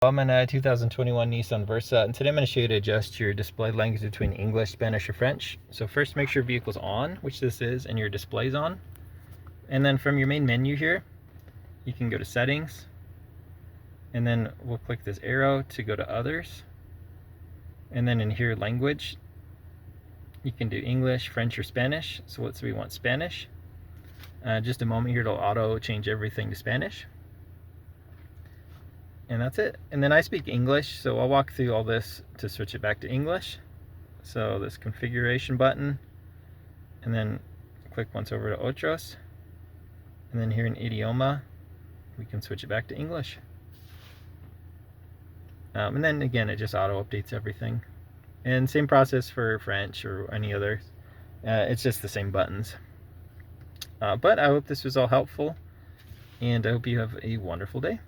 I'm in a 2021 Nissan Versa, and today I'm going to show you to adjust your display language between English, Spanish, or French. So first, make sure vehicle's on, which this is, and your display's on. And then from your main menu here, you can go to Settings, and then we'll click this arrow to go to Others. And then in here, Language, you can do English, French, or Spanish. So let's say we want Spanish. Just a moment here, it'll auto change everything to Spanish. And that's it. And then I speak English, so I'll walk through all this to switch it back to English. So this configuration button, and then click once over to Otros, and then here in Idioma, we can switch it back to English. And then again, it just auto updates everything. And same process for French or any other. It's just the same buttons. But I hope this was all helpful, and I hope you have a wonderful day.